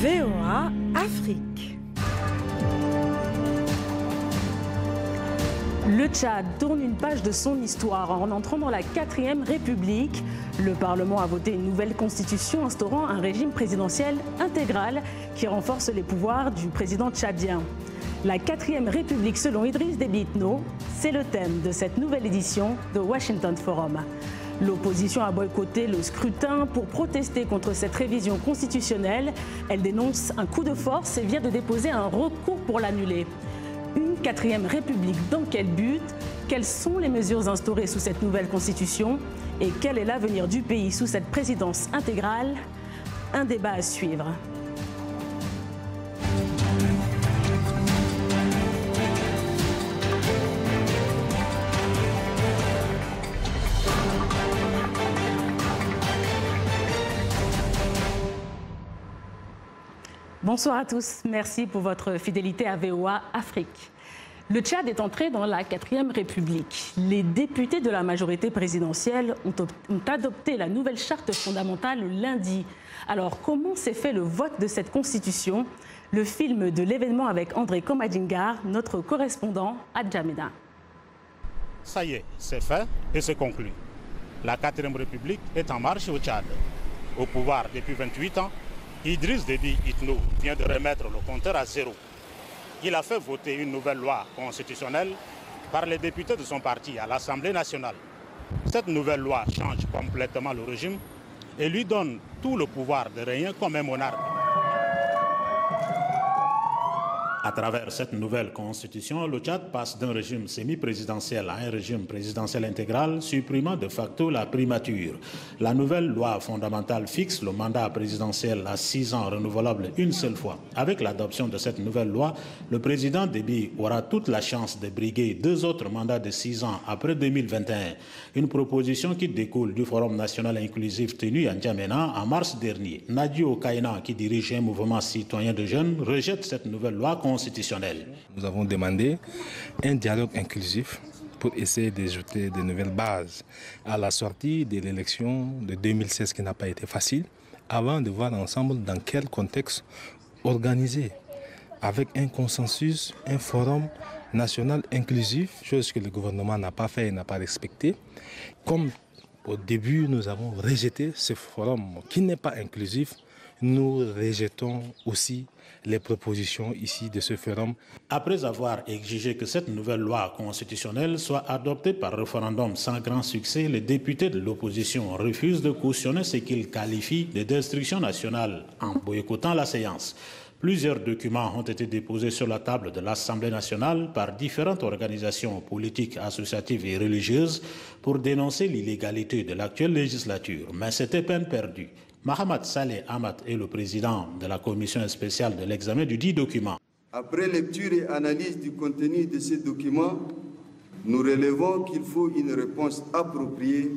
VOA Afrique. Le Tchad tourne une page de son histoire en entrant dans la 4e République. Le Parlement a voté une nouvelle constitution instaurant un régime présidentiel intégral qui renforce les pouvoirs du président tchadien. La 4e République selon Idriss Déby Itno, c'est le thème de cette nouvelle édition de Washington Forum. L'opposition a boycotté le scrutin pour protester contre cette révision constitutionnelle. Elle dénonce un coup de force et vient de déposer un recours pour l'annuler. Une 4e République dans quel but? Quelles sont les mesures instaurées sous cette nouvelle constitution? Et quel est l'avenir du pays sous cette présidence intégrale? Un débat à suivre. Bonsoir à tous, merci pour votre fidélité à VOA Afrique. Le Tchad est entré dans la 4e République. Les députés de la majorité présidentielle ont adopté la nouvelle charte fondamentale lundi. Alors, comment s'est fait le vote de cette constitution? Le film de l'événement avec André Komadingar, notre correspondant à N'Djamena. Ça y est, c'est fait et c'est conclu. La 4e République est en marche au Tchad. Au pouvoir depuis 28 ans, Idriss Déby Itno vient de remettre le compteur à zéro. Il a fait voter une nouvelle loi constitutionnelle par les députés de son parti à l'Assemblée nationale. Cette nouvelle loi change complètement le régime et lui donne tout le pouvoir de régner comme un monarque. À travers cette nouvelle constitution, le Tchad passe d'un régime semi-présidentiel à un régime présidentiel intégral, supprimant de facto la primature. La nouvelle loi fondamentale fixe le mandat présidentiel à 6 ans renouvelable une seule fois. Avec l'adoption de cette nouvelle loi, le président Déby aura toute la chance de briguer 2 autres mandats de 6 ans après 2021. Une proposition qui découle du Forum national inclusif tenu à N'Djamena en mars dernier. Nadio Kaina, qui dirige un mouvement citoyen de jeunes, rejette cette nouvelle loi constitutionnelle. Nous avons demandé un dialogue inclusif pour essayer d'ajouter de nouvelles bases à la sortie de l'élection de 2016 qui n'a pas été facile, avant de voir ensemble dans quel contexte organiser avec un consensus, un forum national inclusif, chose que le gouvernement n'a pas fait et n'a pas respecté. Comme au début nous avons rejeté ce forum qui n'est pas inclusif, nous rejetons aussi les propositions ici de ce forum. Après avoir exigé que cette nouvelle loi constitutionnelle soit adoptée par référendum sans grand succès, les députés de l'opposition refusent de cautionner ce qu'ils qualifient de destruction nationale en boycottant la séance. Plusieurs documents ont été déposés sur la table de l'Assemblée nationale par différentes organisations politiques, associatives et religieuses pour dénoncer l'illégalité de l'actuelle législature. Mais c'était peine perdue. Mohamed Saleh Ahmad est le président de la commission spéciale de l'examen du dit document. Après lecture et analyse du contenu de ces documents, nous relevons qu'il faut une réponse appropriée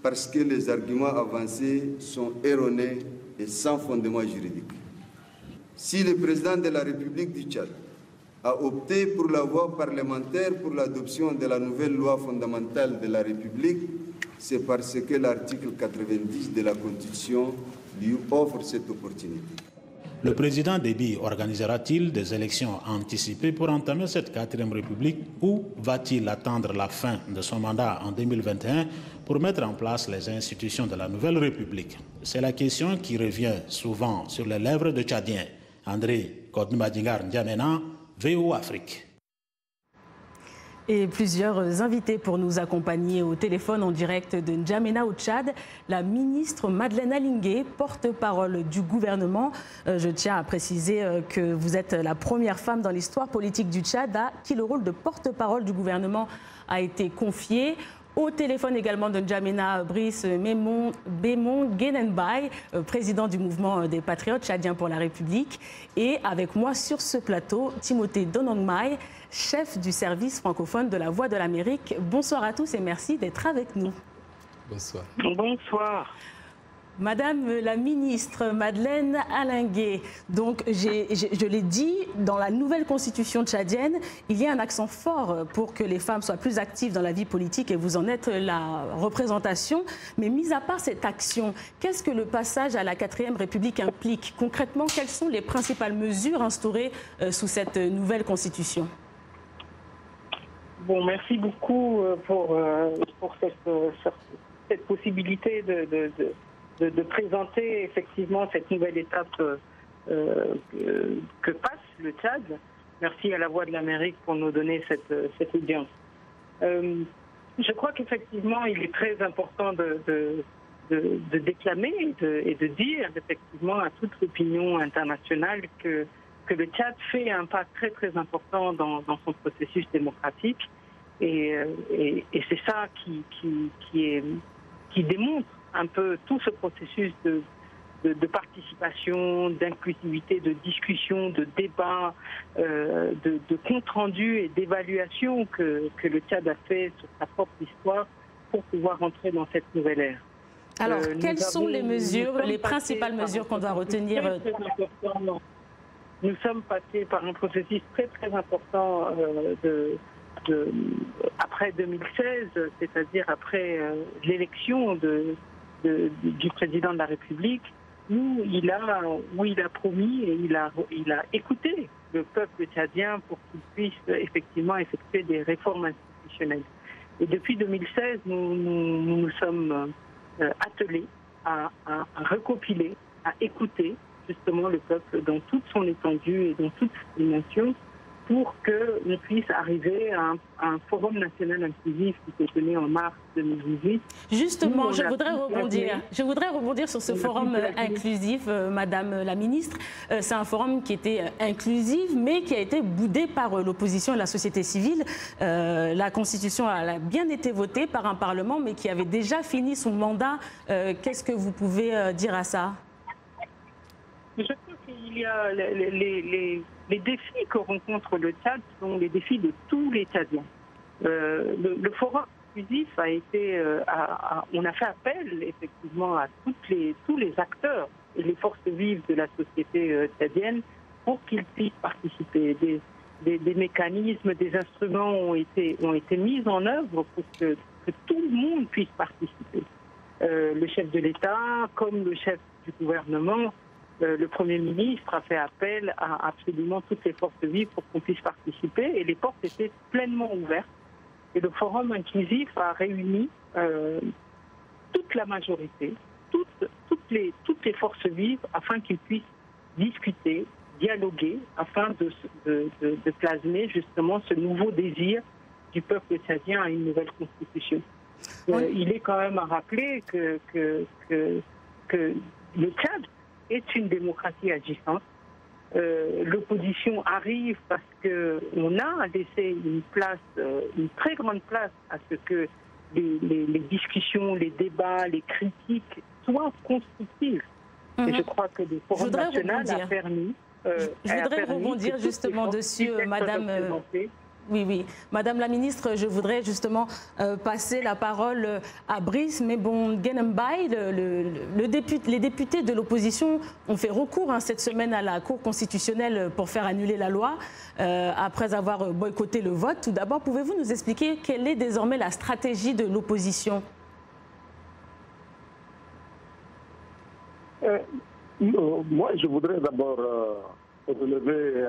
parce que les arguments avancés sont erronés et sans fondement juridique. Si le président de la République du Tchad a opté pour la voie parlementaire pour l'adoption de la nouvelle loi fondamentale de la République, c'est parce que l'article 90 de la Constitution lui offre cette opportunité. Le président Déby organisera-t-il des élections anticipées pour entamer cette 4e République ou va-t-il attendre la fin de son mandat en 2021 pour mettre en place les institutions de la nouvelle République? C'est la question qui revient souvent sur les lèvres de Tchadiens. André Komadingar, N'Djamena, VOA Afrique. Et plusieurs invités pour nous accompagner au téléphone en direct de N'Djamena au Tchad. La ministre Madeleine Alingé, porte-parole du gouvernement. Je tiens à préciser que vous êtes la première femme dans l'histoire politique du Tchad à qui le rôle de porte-parole du gouvernement a été confié. Au téléphone également de N'Djamena, Brice Bémon Guénenbaye, président du mouvement des Patriotes tchadiens pour la République. Et avec moi sur ce plateau, Timothée Donongmaï, chef du service francophone de la Voix de l'Amérique. Bonsoir à tous et merci d'être avec nous. Bonsoir. Bonsoir. Madame la ministre Madeleine Allingué, donc je l'ai dit, dans la nouvelle constitution tchadienne, il y a un accent fort pour que les femmes soient plus actives dans la vie politique et vous en êtes la représentation. Mais mis à part cette action, qu'est-ce que le passage à la 4e République implique? Concrètement, quelles sont les principales mesures instaurées sous cette nouvelle constitution? Bon, merci beaucoup pour cette possibilité de présenter effectivement cette nouvelle étape que passe le Tchad. Merci à la Voix de l'Amérique pour nous donner cette audience. Je crois qu'effectivement, il est très important de déclamer et de dire effectivement à toute l'opinion internationale que le Tchad fait un pas très très important dans son processus démocratique. Et c'est ça qui démontre un peu tout ce processus de participation, d'inclusivité, de discussion, de débat, de compte-rendu et d'évaluation que le Tchad a fait sur sa propre histoire pour pouvoir entrer dans cette nouvelle ère. Alors, quelles sont les mesures, les principales mesures qu'on doit retenir? Nous sommes passés par un processus très très important après 2016, c'est-à-dire après l'élection du président de la République, où il a promis et il a écouté le peuple tchadien pour qu'il puisse effectivement effectuer des réformes institutionnelles. Et depuis 2016, nous sommes attelés à recopiler, à écouter justement le peuple dans toute son étendue et dans toutes ses dimensions, pour qu'on puisse arriver à un forum national inclusif qui s'est tenu en mars 2018. Justement, je voudrais rebondir sur ce forum inclusif, Madame la ministre. C'est un forum qui était inclusif, mais qui a été boudé par l'opposition et la société civile. La Constitution a bien été votée par un Parlement, mais qui avait déjà fini son mandat. Qu'est-ce que vous pouvez dire à ça? Je crois qu'il y a les défis que rencontre le Tchad sont les défis de tous les Tchadiens. Le forum inclusif a été, on a fait appel effectivement à tous les acteurs et les forces vives de la société tchadienne pour qu'ils puissent participer. Des mécanismes, des instruments ont été mis en œuvre pour que tout le monde puisse participer. Le chef de l'État, comme le chef du gouvernement, le Premier ministre a fait appel à absolument toutes les forces vives pour qu'on puisse participer et les portes étaient pleinement ouvertes. Et le forum inclusif a réuni toute la majorité, toutes les forces vives afin qu'ils puissent discuter, dialoguer, afin de plasmer justement ce nouveau désir du peuple tchadien à une nouvelle constitution. Il est quand même à rappeler que le Tchad est une démocratie agissante. L'opposition arrive parce qu'on a laissé une très grande place à ce que les discussions, les débats, les critiques soient constructives. Et je crois que le Forum national a permis... je voudrais rebondir justement dessus, Madame... Oui. Madame la ministre, je voudrais justement passer la parole à Brice Mebongenembay. Les députés de l'opposition ont fait recours cette semaine à la Cour constitutionnelle pour faire annuler la loi après avoir boycotté le vote. Tout d'abord, pouvez-vous nous expliquer quelle est désormais la stratégie de l'opposition? Moi, je voudrais d'abord relever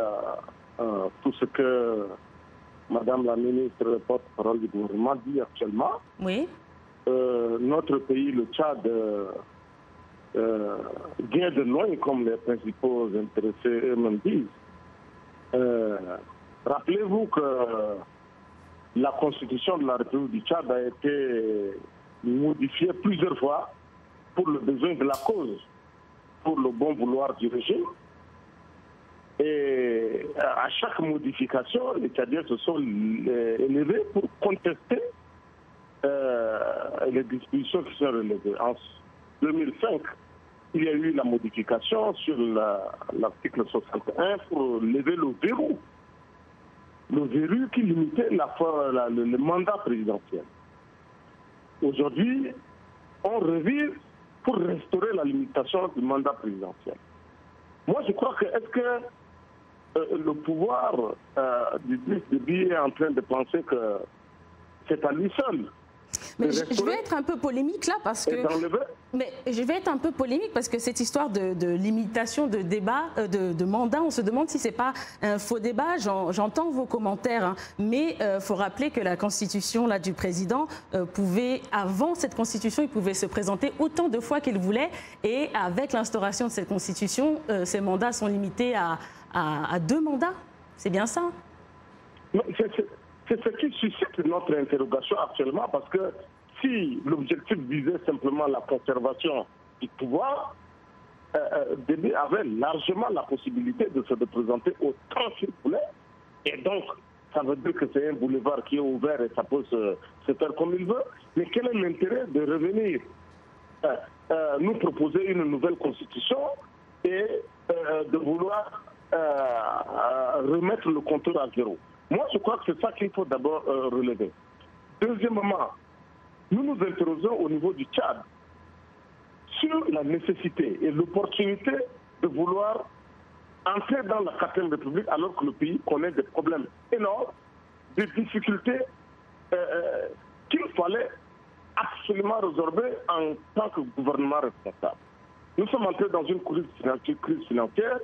tout ce que Madame la ministre, porte-parole du gouvernement, dit actuellement. Oui. Notre pays, le Tchad, vient de loin, comme les principaux intéressés eux-mêmes disent. Rappelez-vous que la constitution de la République du Tchad a été modifiée plusieurs fois pour le besoin de la cause, pour le bon vouloir du régime. Et à chaque modification, les Tchadiens se sont élevés pour contester les dispositions qui sont relevées. En 2005, il y a eu la modification sur l'article 61 pour lever le verrou. Le verrou qui limitait le mandat présidentiel. Aujourd'hui, on revient pour restaurer la limitation du mandat présidentiel. Moi, je crois que est-ce que le pouvoir d'Idriss Déby est en train de penser que c'est à lui seul? Mais je vais être un peu polémique là parce que cette histoire de limitation de débat, de mandat, on se demande si c'est pas un faux débat. J'entends vos commentaires, hein, mais faut rappeler que la constitution là du président pouvait, avant cette constitution, il pouvait se présenter autant de fois qu'il voulait, et avec l'instauration de cette constitution, ces mandats sont limités à 2 mandats. C'est bien ça? C'est ce qui suscite notre interrogation actuellement, parce que si l'objectif visait simplement la conservation du pouvoir, Déby avait largement la possibilité de se représenter autant qu'il voulait. Et donc, ça veut dire que c'est un boulevard qui est ouvert et ça peut se faire comme il veut. Mais quel est l'intérêt de revenir nous proposer une nouvelle constitution et de vouloir remettre le compteur à zéro? Moi, je crois que c'est ça qu'il faut d'abord relever. Deuxièmement, nous nous interrogeons au niveau du Tchad sur la nécessité et l'opportunité de vouloir entrer dans la 4e République alors que le pays connaît des problèmes énormes, des difficultés qu'il fallait absolument résorber en tant que gouvernement responsable. Nous sommes entrés dans une crise financière.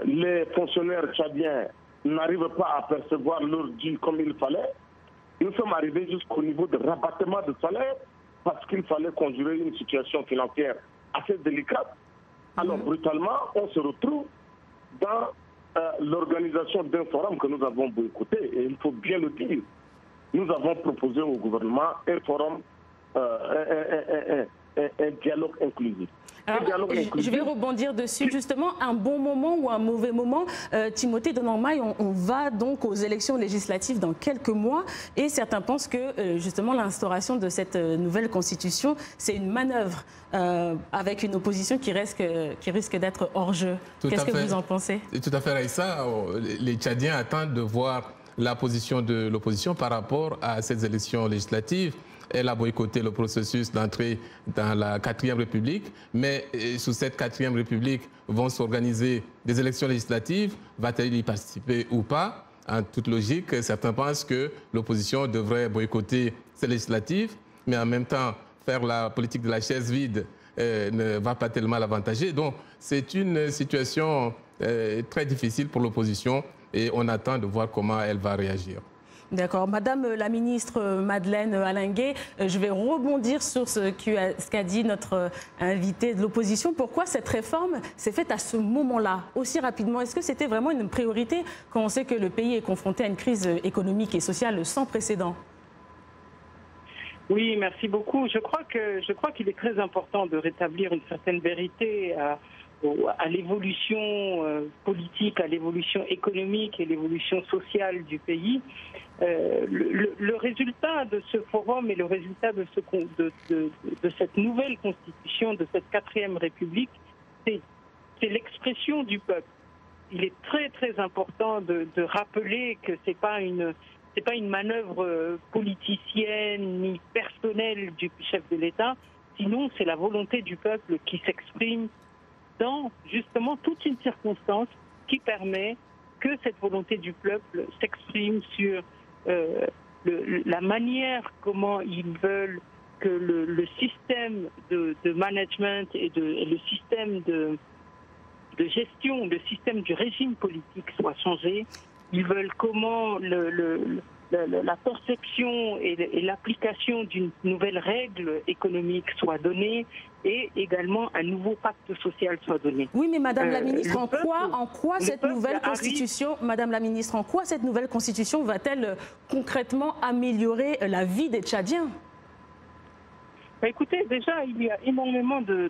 Les fonctionnaires tchadiens n'arrivent pas à percevoir leur dû comme il fallait. Nous sommes arrivés jusqu'au niveau de rabattement de salaire parce qu'il fallait conjurer une situation financière assez délicate. Alors brutalement, on se retrouve dans l'organisation d'un forum que nous avons boycotté, et il faut bien le dire. Nous avons proposé au gouvernement un forum, un dialogue inclusif. Alors, je vais rebondir dessus. Justement, un bon moment ou un mauvais moment, Timothée Donangmaï, on va donc aux élections législatives dans quelques mois, et certains pensent que justement l'instauration de cette nouvelle constitution, c'est une manœuvre avec une opposition qui risque d'être hors jeu. Qu'est-ce que vous en pensez? Tout à fait, Raïssa. Les Tchadiens attendent de voir la position de l'opposition par rapport à ces élections législatives. Elle a boycotté le processus d'entrée dans la 4e République, mais sous cette 4e République vont s'organiser des élections législatives. Va-t-elle y participer ou pas? En toute logique, certains pensent que l'opposition devrait boycotter ces législatives, mais en même temps faire la politique de la chaise vide ne va pas tellement l'avantager. Donc c'est une situation très difficile pour l'opposition et on attend de voir comment elle va réagir. D'accord. Madame la ministre Madeleine Allinguet, je vais rebondir sur ce qu'a dit notre invité de l'opposition. Pourquoi cette réforme s'est faite à ce moment-là, aussi rapidement? Est-ce que c'était vraiment une priorité quand on sait que le pays est confronté à une crise économique et sociale sans précédent? Oui, merci beaucoup. Je crois qu'il est très important de rétablir une certaine vérité à l'évolution politique, à l'évolution économique et l'évolution sociale du pays. Le résultat de ce forum et le résultat de cette nouvelle constitution, de cette 4e République, c'est l'expression du peuple. Il est très très important de rappeler que c'est pas une manœuvre politicienne ni personnelle du chef de l'État, sinon c'est la volonté du peuple qui s'exprime dans justement toute une circonstance qui permet que cette volonté du peuple s'exprime sur la manière comment ils veulent que le système de management et le système de gestion, le système du régime politique soit changé. Ils veulent comment la perception et l'application d'une nouvelle règle économique soit donnée et également un nouveau pacte social soit donné. Oui, mais Madame la Ministre, en quoi cette nouvelle constitution, Madame la Ministre, en quoi cette nouvelle constitution va-t-elle concrètement améliorer la vie des Tchadiens? Écoutez, déjà, il y a énormément de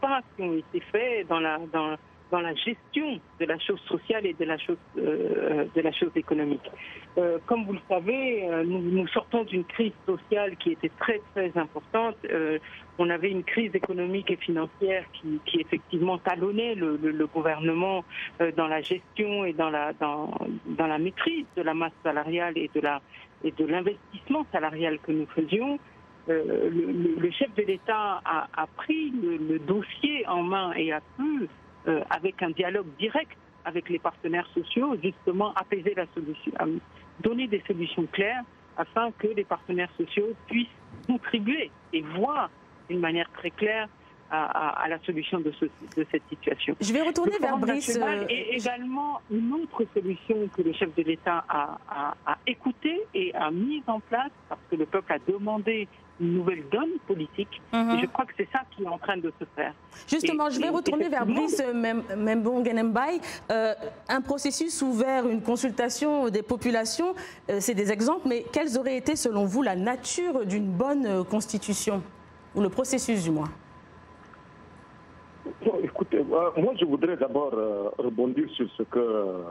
pas qui ont été faits dans la gestion de la chose sociale et de la chose économique. Comme vous le savez, nous sortons d'une crise sociale qui était très très importante. On avait une crise économique et financière qui effectivement talonnait le gouvernement dans la gestion et dans la maîtrise de la masse salariale et de l'investissement salarial que nous faisions. le chef de l'État a pris le dossier en main et a pu, avec un dialogue direct avec les partenaires sociaux, justement apaiser la solution, donner des solutions claires afin que les partenaires sociaux puissent contribuer et voir d'une manière très claire à la solution de cette situation. Je vais retourner vers Brice. Et également une autre solution que le chef de l'État a écoutée et a mise en place parce que le peuple a demandé une nouvelle donne politique. Et je crois que c'est ça qui est en train de se faire. Justement, je vais retourner vers Brice Membongenembaye. Un processus ouvert, une consultation des populations, c'est des exemples, mais quelles auraient été selon vous la nature d'une bonne constitution, ou le processus du moins? Bon, écoutez, moi je voudrais d'abord rebondir sur ce que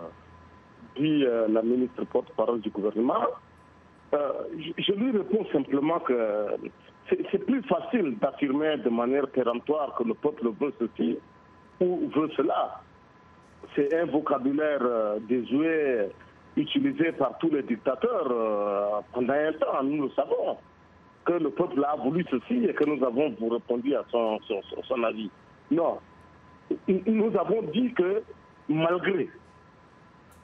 dit la ministre porte-parole du gouvernement. Je lui réponds simplement que c'est plus facile d'affirmer de manière péremptoire que le peuple veut ceci ou veut cela. C'est un vocabulaire désuet utilisé par tous les dictateurs pendant un temps, nous le savons, que le peuple a voulu ceci et que nous avons répondu à son avis. Non, nous avons dit que malgré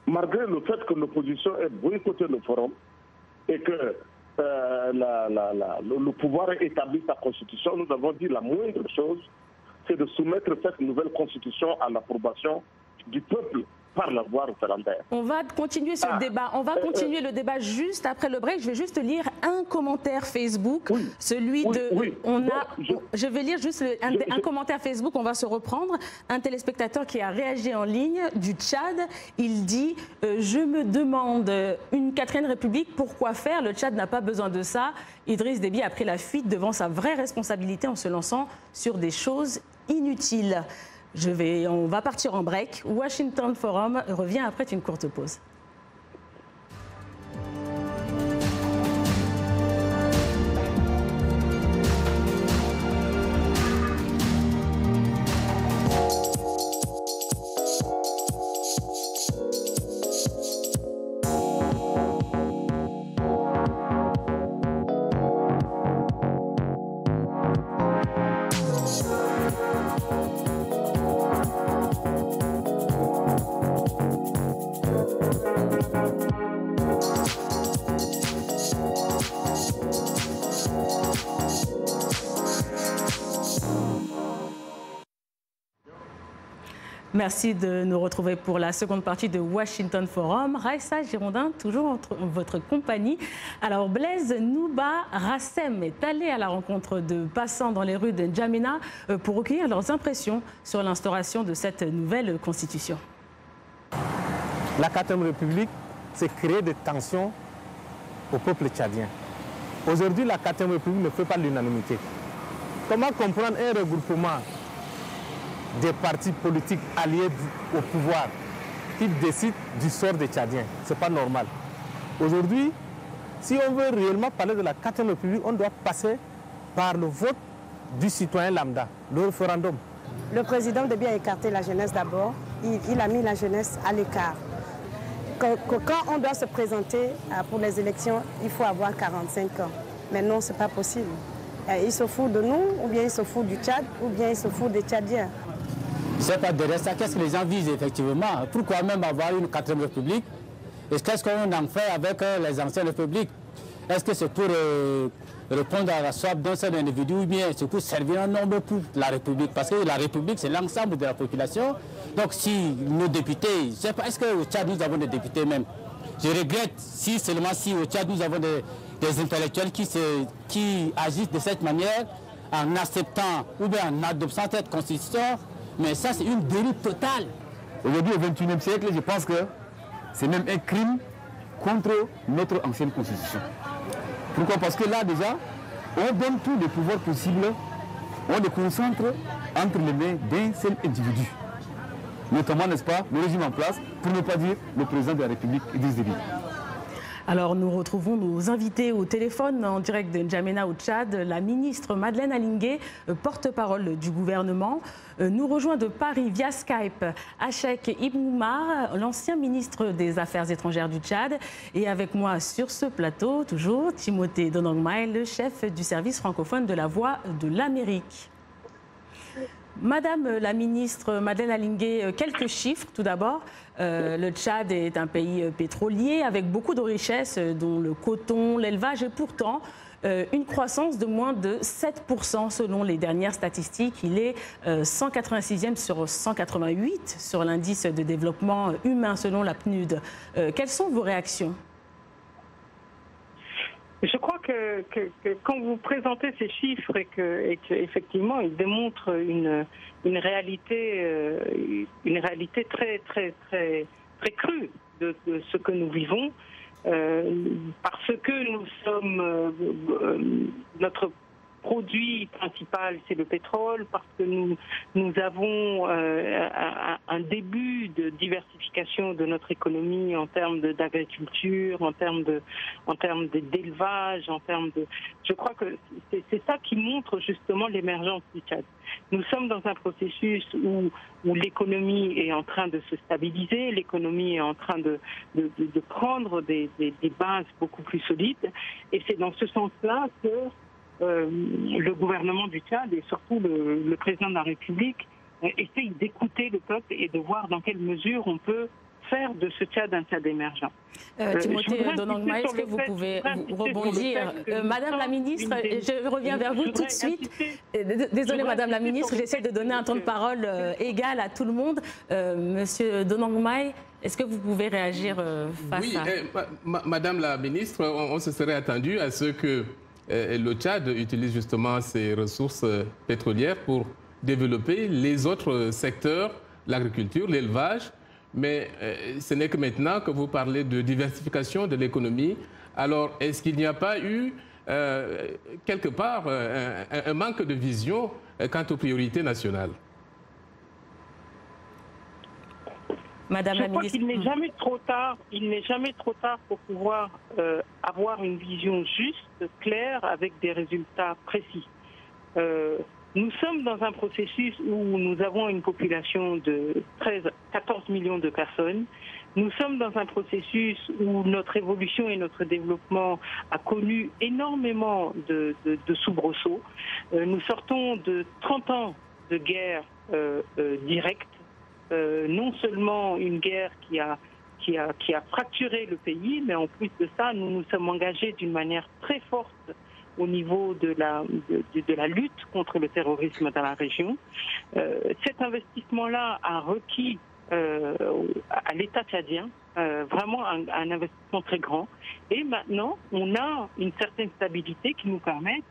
le fait que l'opposition ait boycotté le forum et que le pouvoir ait établi sa constitution, nous avons dit la moindre chose, c'est de soumettre cette nouvelle constitution à l'approbation du peuple par la voie référendaire. On va continuer ce débat. On va continuer le débat juste après le break. Je vais juste lire un commentaire Facebook, celui de... Je vais lire juste un commentaire Facebook, on va se reprendre. Un téléspectateur qui a réagi en ligne du Tchad, il dit « Je me demande, une 4e République, pourquoi faire? Le Tchad n'a pas besoin de ça. Idriss Déby a pris la fuite devant sa vraie responsabilité en se lançant sur des choses inutiles. » On va partir en break. Washington Forum revient après une courte pause. Merci de nous retrouver pour la seconde partie de Washington Forum. Raissa Girondin, toujours en votre compagnie. Alors Blaise Nouba Rassem est allé à la rencontre de passants dans les rues de N'Djamena pour recueillir leurs impressions sur l'instauration de cette nouvelle constitution. La 4e République, c'est créer des tensions au peuple tchadien. Aujourd'hui, la 4e République ne fait pas l'unanimité. Comment comprendre un regroupement des partis politiques alliés au pouvoir qui décident du sort des Tchadiens? Ce n'est pas normal. Aujourd'hui, si on veut réellement parler de la 4e République, on doit passer par le vote du citoyen lambda, le référendum. Le président Déby a écarté la jeunesse d'abord. Il a mis la jeunesse à l'écart. Quand on doit se présenter pour les élections, il faut avoir 45 ans. Mais non, ce n'est pas possible. Il se fout de nous, ou bien il se fout du Tchad, ou bien il se fout des Tchadiens. Je ne sais pas derrière ça, qu'est-ce que les gens visent effectivement? Pourquoi même avoir une 4e République? Et qu'est-ce qu'on en fait avec les anciennes républiques? Est-ce que c'est pour répondre à la soif d'un seul individu ou bien c'est pour servir un nombre pour la République? Parce que la République, c'est l'ensemble de la population. Donc si nos députés, je ne sais pas, est-ce qu'au Tchad nous avons des députés même? Je regrette si seulement si au Tchad nous avons des intellectuels qui agissent de cette manière en acceptant ou bien en adoptant cette constitution. Mais ça, c'est une dérive totale. Aujourd'hui, au XXIe siècle, je pense que c'est même un crime contre notre ancienne constitution. Pourquoi? Parce que là, déjà, on donne tous les pouvoirs possibles, on les concentre entre les mains d'un seul individu. Notamment, n'est-ce pas, le régime en place, pour ne pas dire le président de la République, Idriss Déby. Alors nous retrouvons nos invités au téléphone en direct de N'Djamena au Tchad, la ministre Madeleine Alingé, porte-parole du gouvernement, nous rejoint de Paris via Skype Achek Ibn Oumar, l'ancien ministre des Affaires étrangères du Tchad, et avec moi sur ce plateau, toujours, Timothée Donangmaï, le chef du service francophone de la Voix de l'Amérique. Madame la ministre Madeleine Alingé, quelques chiffres tout d'abord. Le Tchad est un pays pétrolier avec beaucoup de richesses, dont le coton, l'élevage, et pourtant une croissance de moins de 7% selon les dernières statistiques. Il est 186e sur 188 sur l'indice de développement humain selon la PNUD. Quelles sont vos réactions ? Je crois que quand vous présentez ces chiffres et qu'effectivement ils démontrent une réalité très crue de ce que nous vivons, parce que nous sommes notre produit principal, c'est le pétrole, parce que nous avons un début de diversification de notre économie en termes d'agriculture, en termes d'élevage, Je crois que c'est ça qui montre justement l'émergence du Tchad. Nous sommes dans un processus où l'économie est en train de se stabiliser, l'économie est en train de prendre des bases beaucoup plus solides, et c'est dans ce sens-là que le gouvernement du Tchad et surtout le président de la République essayent d'écouter le peuple et de voir dans quelle mesure on peut faire de ce Tchad un Tchad émergent. Timothée Donangmaï, est-ce que vous pouvez rebondir Madame la ministre, je reviens vers vous tout de suite. Désolée Madame la ministre, j'essaie de donner un temps de parole égal à tout le monde. Monsieur Donangmaï, est-ce que vous pouvez réagir face à... Oui, Madame la ministre, on se serait attendu à ce que le Tchad utilise justement ses ressources pétrolières pour développer les autres secteurs, l'agriculture, l'élevage. Mais ce n'est que maintenant que vous parlez de diversification de l'économie. Alors, est-ce qu'il n'y a pas eu, quelque part, un manque de vision quant aux priorités nationales ? Madame la ministre, qu'il n'est jamais trop tard. Il n'est jamais trop tard pour pouvoir avoir une vision juste, claire, avec des résultats précis. Nous sommes dans un processus où nous avons une population de 14 millions de personnes. Nous sommes dans un processus où notre évolution et notre développement a connu énormément de soubresauts. Nous sortons de 30 ans de guerre directe. Non seulement une guerre qui a fracturé le pays, mais en plus de ça, nous nous sommes engagés d'une manière très forte au niveau de la lutte contre le terrorisme dans la région. Cet investissement-là a requis à l'État tchadien vraiment un investissement très grand. Et maintenant, on a une certaine stabilité qui nous permet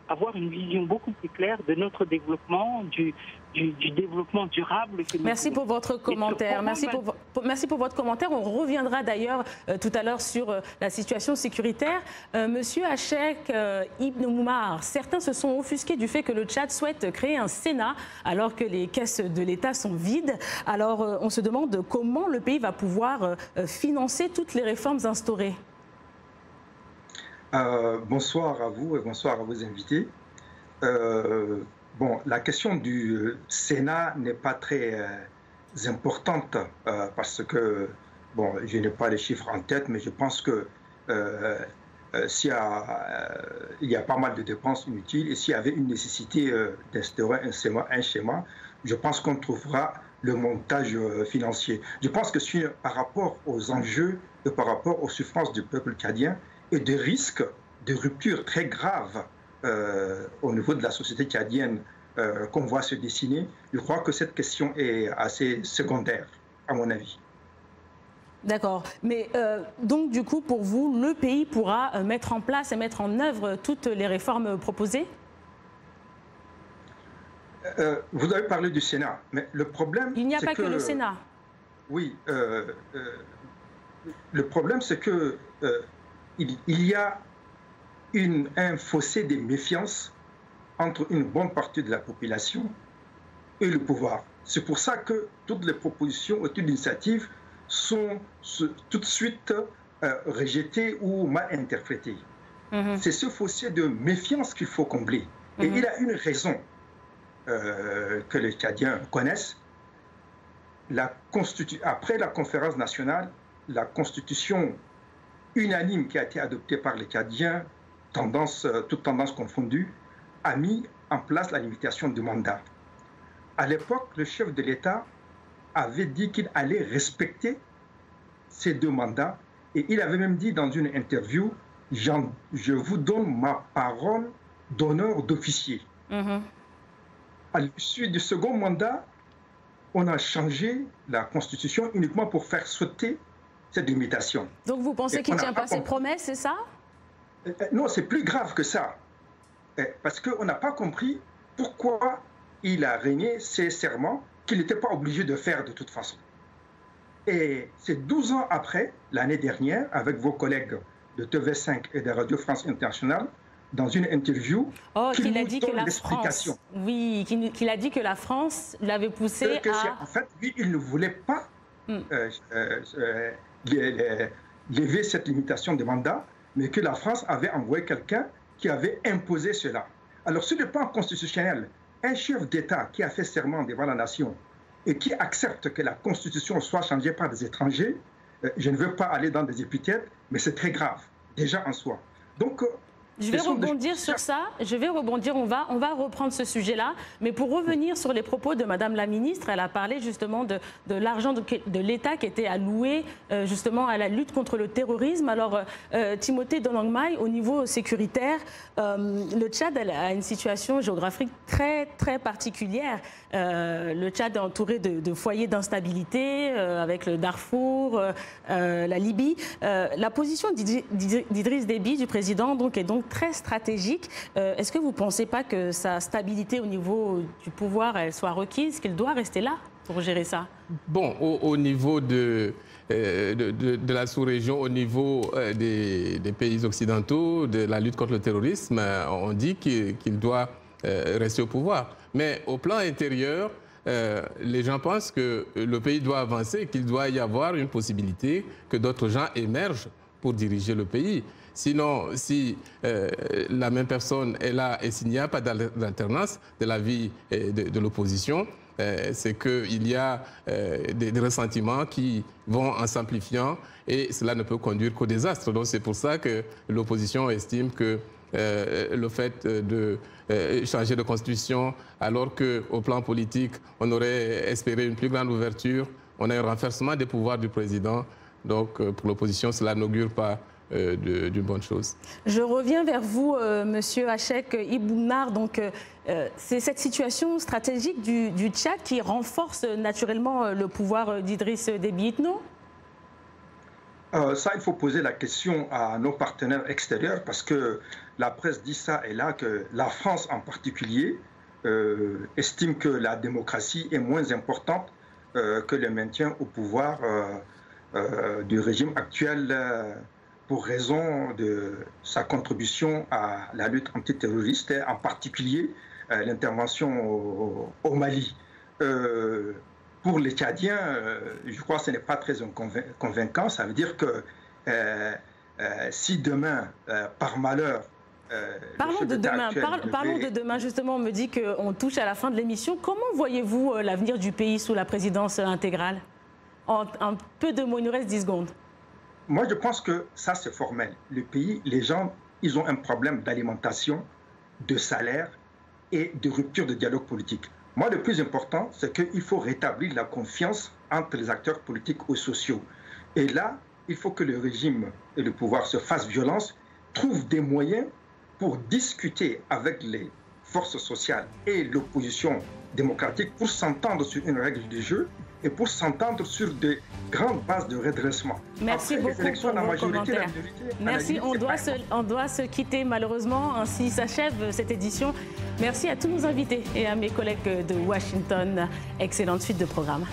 d'avoir une vision beaucoup plus claire de notre développement, du développement durable. Merci pour votre commentaire. Merci pour votre commentaire. On reviendra d'ailleurs tout à l'heure sur la situation sécuritaire. Monsieur Achek Ibn Oumar, certains se sont offusqués du fait que le Tchad souhaite créer un Sénat alors que les caisses de l'État sont vides. Alors on se demande comment le pays va pouvoir financer toutes les réformes instaurées. Bonsoir à vous et bonsoir à vos invités. Bon, la question du Sénat n'est pas très importante parce que, bon, je n'ai pas les chiffres en tête, mais je pense que il y a pas mal de dépenses inutiles et s'il y avait une nécessité d'instaurer un schéma, je pense qu'on trouvera le montage financier. Je pense que par rapport aux enjeux et par rapport aux souffrances du peuple tchadien et des risques de rupture très graves au niveau de la société tchadienne qu'on voit se dessiner, je crois que cette question est assez secondaire, à mon avis. D'accord. Mais donc, du coup, pour vous, le pays pourra mettre en place et mettre en œuvre toutes les réformes proposées ? Vous avez parlé du Sénat, mais le problème... Il n'y a pas que le Sénat. Oui. Le problème, c'est que il y a un fossé de méfiance entre une bonne partie de la population et le pouvoir. C'est pour ça que toutes les propositions et toutes les initiatives sont tout de suite rejeté ou mal interprété. C'est ce fossé de méfiance qu'il faut combler. Et il a une raison que les Tchadiens connaissent. Après la conférence nationale, la constitution unanime qui a été adoptée par les Tchadiens, toute tendance confondue, a mis en place la limitation du mandat. À l'époque, le chef de l'État avait dit qu'il allait respecter ces 2 mandats et il avait même dit dans une interview « Je vous donne ma parole d'honneur d'officier ». À l'issue du second mandat, on a changé la Constitution uniquement pour faire sauter cette limitation. Donc vous pensez qu'il ne tient pas ses promesses, c'est ça? Non, c'est plus grave que ça. Parce qu'on n'a pas compris pourquoi il a régné ces serments qu'il n'était pas obligé de faire de toute façon. Et c'est 12 ans après, l'année dernière, avec vos collègues de TV5 et de Radio France Internationale, dans une interview, qu'il a dit que la France, oui, qu'il a dit que la France l'avait poussé à... En fait, lui, il ne voulait pas lever cette limitation de mandat, mais que la France avait envoyé quelqu'un qui avait imposé cela. Alors, sur le plan constitutionnel, un chef d'État qui a fait serment devant la nation et qui accepte que la Constitution soit changée par des étrangers, je ne veux pas aller dans des épithètes, mais c'est très grave, déjà en soi. Donc, je vais rebondir sur ça, on va reprendre ce sujet-là. Mais pour revenir sur les propos de Madame la ministre, elle a parlé justement de l'argent de l'État qui était alloué justement à la lutte contre le terrorisme. Alors, Timothée Donangmai, au niveau sécuritaire, le Tchad a une situation géographique très, très particulière. Le Tchad est entouré de foyers d'instabilité, avec le Darfour, la Libye. La position d'Idriss Déby, du président, est donc très stratégique. Est-ce que vous ne pensez pas que sa stabilité au niveau du pouvoir elle soit requise, qu'il doit rester là pour gérer ça? Bon, au niveau de la sous-région, au niveau des pays occidentaux, de la lutte contre le terrorisme, on dit qu'il doit rester au pouvoir. Mais au plan intérieur, les gens pensent que le pays doit avancer et qu'il doit y avoir une possibilité que d'autres gens émergent pour diriger le pays. Sinon, si la même personne est là et s'il n'y a pas d'alternance de la vie de l'opposition, c'est qu'il y a des ressentiments qui vont en s'amplifiant et cela ne peut conduire qu'au désastre. Donc c'est pour ça que l'opposition estime que le fait de changer de constitution, alors qu'au plan politique, on aurait espéré une plus grande ouverture, on a un renversement des pouvoirs du président. Donc pour l'opposition, cela n'augure pas d'une bonne chose. Je reviens vers vous, Monsieur Hachek Ibounar. Donc, c'est cette situation stratégique du Tchad qui renforce naturellement le pouvoir d'Idriss Déby Itno? Ça, il faut poser la question à nos partenaires extérieurs parce que la presse dit ça et là, que la France en particulier estime que la démocratie est moins importante que le maintien au pouvoir du régime actuel pour raison de sa contribution à la lutte antiterroriste, et en particulier l'intervention au Mali. Pour les Tchadiens, je crois que ce n'est pas très convaincant. Ça veut dire que si demain, par malheur... Parlons de demain, justement, on me dit qu'on touche à la fin de l'émission. Comment voyez-vous l'avenir du pays sous la présidence intégrale? En peu de mots, il nous reste 10 secondes. Moi, je pense que ça, c'est formel. Le pays, les gens, ils ont un problème d'alimentation, de salaire et de rupture de dialogue politique. Moi, le plus important, c'est qu'il faut rétablir la confiance entre les acteurs politiques et sociaux. Et là, il faut que le régime et le pouvoir se fassent violence, trouvent des moyens pour discuter avec les forces sociales et l'opposition démocratique pour s'entendre sur une règle du jeu et pour s'entendre sur de grandes bases de redressement. Merci beaucoup pour vos commentaires. Merci, on doit se quitter malheureusement, ainsi s'achève cette édition. Merci à tous nos invités et à mes collègues de Washington. Excellente suite de programme.